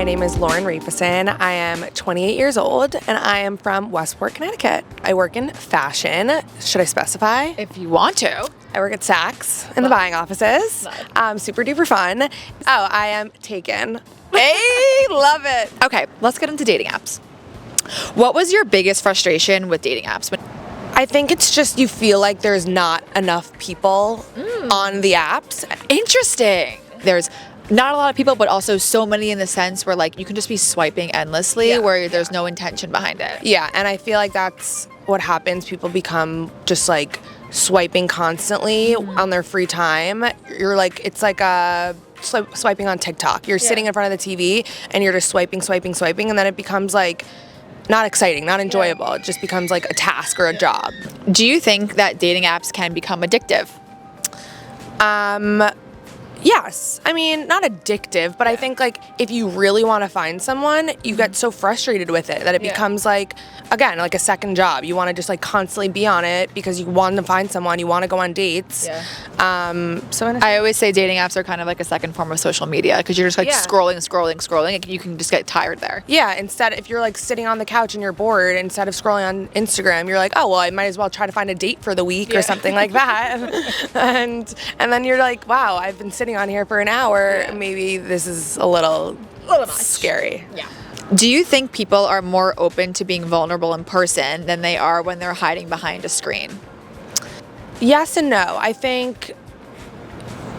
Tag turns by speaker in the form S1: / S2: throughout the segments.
S1: My name is Lauren Rapeson. I am 28 years old and I am from Westport, Connecticut. I work in fashion. Should I specify?
S2: If you want to.
S1: I work at Saks in the buying offices. Super duper fun. Oh, I am taken. Hey, love it.
S2: Okay, let's get into dating apps. What was your biggest frustration with dating apps?
S1: I think it's just you feel like there's not enough people on the apps.
S2: Interesting. There's not a lot of people, but also so many in the sense where like you can just be swiping endlessly where there's no intention behind it.
S1: Yeah, and I feel like that's what happens. People become just like swiping constantly on their free time. You're like, it's like swiping on TikTok. You're sitting in front of the TV and you're just swiping, and then it becomes like not exciting, not enjoyable. It just becomes like a task or a job.
S2: Do you think that dating apps can become addictive?
S1: Yes. I mean, not addictive, but I think like if you really want to find someone, you get so frustrated with it that it becomes like, again, like a second job. You want to just like constantly be on it because you want to find someone, you want to go on dates.
S2: I always say dating apps are kind of like a second form of social media because you're just like scrolling. And you can just get tired there.
S1: Yeah. Instead, if you're like sitting on the couch and you're bored, instead of scrolling on Instagram, you're like, oh, well, I might as well try to find a date for the week or something like that. and then you're like, wow, I've been sitting on here for an hour. Maybe this is a little scary.
S2: Yeah. Do you think people are more open to being vulnerable in person than they are when they're hiding behind a screen?
S1: Yes and no. I think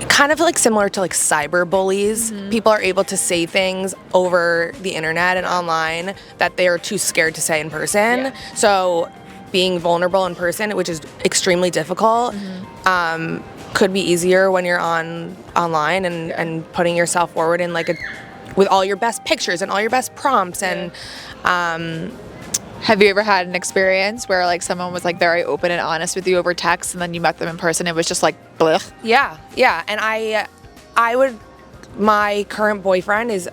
S1: kind of like similar to like cyber bullies. People are able to say things over the internet and online that they are too scared to say in person. So being vulnerable in person, which is extremely difficult, could be easier when you're online and putting yourself forward in like with all your best pictures and all your best prompts and
S2: Have you ever had an experience where like someone was like very open and honest with you over text and then you met them in person, it was just like blech?
S1: Yeah. And my current boyfriend is,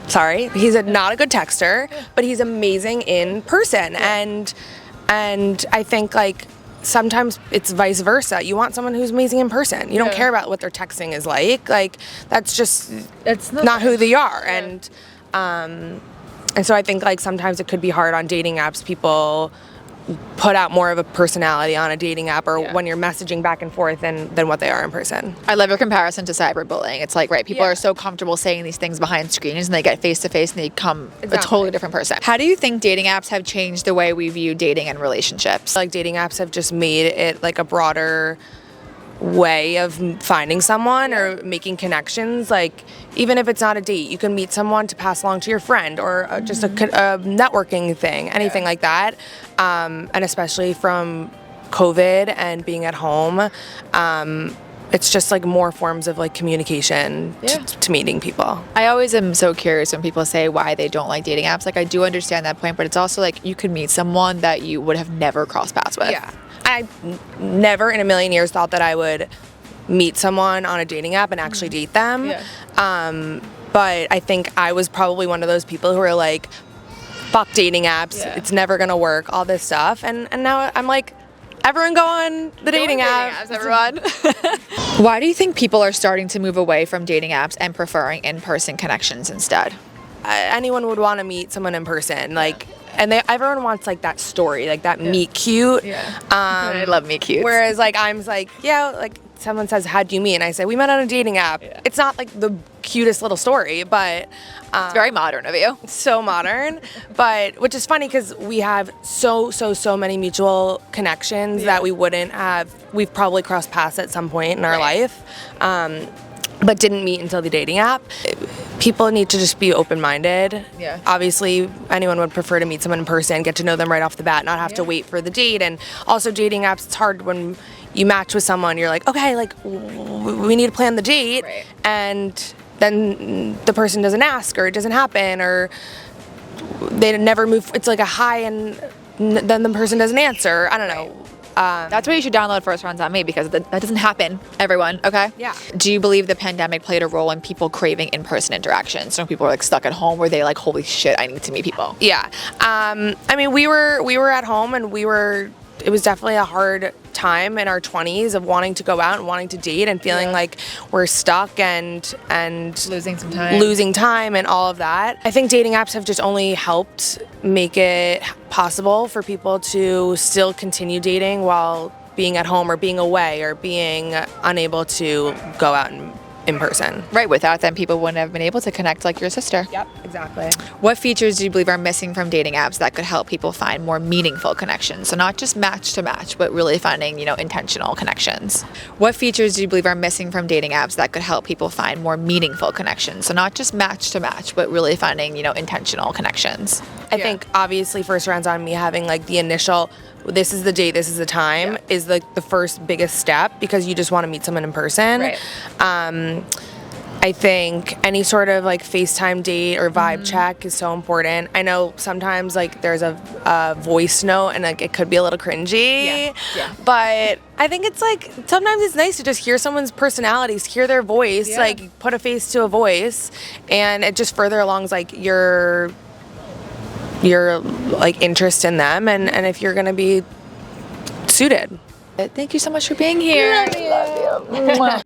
S1: he's not a good texter, but he's amazing in person. And I think like sometimes it's vice versa. You want someone who's amazing in person. You don't care about what their texting is like. Like that's just not who they are. And so I think like sometimes it could be hard on dating apps. People put out more of a personality on a dating app or when you're messaging back and forth than what they are in person.
S2: I love your comparison to cyberbullying. It's like, right, people are so comfortable saying these things behind screens and they get face to face and they become a totally different person. How do you think dating apps have changed the way we view dating and relationships?
S1: Like dating apps have just made it like a broader way of finding someone or making connections. Like even if it's not a date, you can meet someone to pass along to your friend or just a networking thing, anything like that. And especially from COVID and being at home, it's just like more forms of like communication to meeting people.
S2: I always am so curious when people say why they don't like dating apps. Like I do understand that point, but it's also like you could meet someone that you would have never crossed paths with.
S1: Yeah. I never in a million years thought that I would meet someone on a dating app and actually date them. But I think I was probably one of those people who are like, fuck dating apps. It's never going to work, all this stuff. And now I'm like, everyone go on the dating apps,
S2: everyone. Why do you think people are starting to move away from dating apps and preferring in-person connections instead?
S1: Anyone would want to meet someone in person. Like, and everyone wants like that story, like that meet cute.
S2: I love meet cute.
S1: Whereas like I'm like, like someone says, how'd you meet? And I say, we met on a dating app. It's not like the cutest little story, but
S2: it's very modern of you.
S1: So modern, but which is funny because we have so many mutual connections that we wouldn't have. We've probably crossed paths at some point in our life. But didn't meet until the dating app. People need to just be open-minded. Obviously, anyone would prefer to meet someone in person, get to know them right off the bat, not have to wait for the date. And also dating apps, it's hard when you match with someone, you're like, okay, like we need to plan the date. And then the person doesn't ask or it doesn't happen or they never move. It's like a hi and then the person doesn't answer. I don't know.
S2: That's why you should download First Rounds on Me because that doesn't happen, everyone, okay?
S1: Yeah.
S2: Do you believe the pandemic played a role in people craving in-person interactions? Some people are like stuck at home where they like, holy shit, I need to meet people.
S1: Yeah. I mean, we were at home and we were it was definitely a hard time in our 20s of wanting to go out and wanting to date and feeling like we're stuck and losing time and all of that. I think dating apps have just only helped make it possible for people to still continue dating while being at home or being away or being unable to go out and in person.
S2: Right, without them, people wouldn't have been able to connect like your sister.
S1: Yep, exactly.
S2: What features do you believe are missing from dating apps that could help people find more meaningful connections? So not just match to match, but really finding, intentional connections. What features do you believe are missing from dating apps that could help people find more meaningful connections? So not just match to match, but really finding, intentional connections.
S1: I think obviously first rounds on me having like the initial this is the date, this is the time is like the first biggest step because you just want to meet someone in person.
S2: Right.
S1: I think any sort of like FaceTime date or vibe check is so important. I know sometimes like there's a voice note and like it could be a little cringy, but I think it's like sometimes it's nice to just hear someone's personalities, hear their voice, like put a face to a voice, and it just further alongs like your like interest in them and if you're gonna be suited.
S2: Thank you so much for being here.
S1: Love you.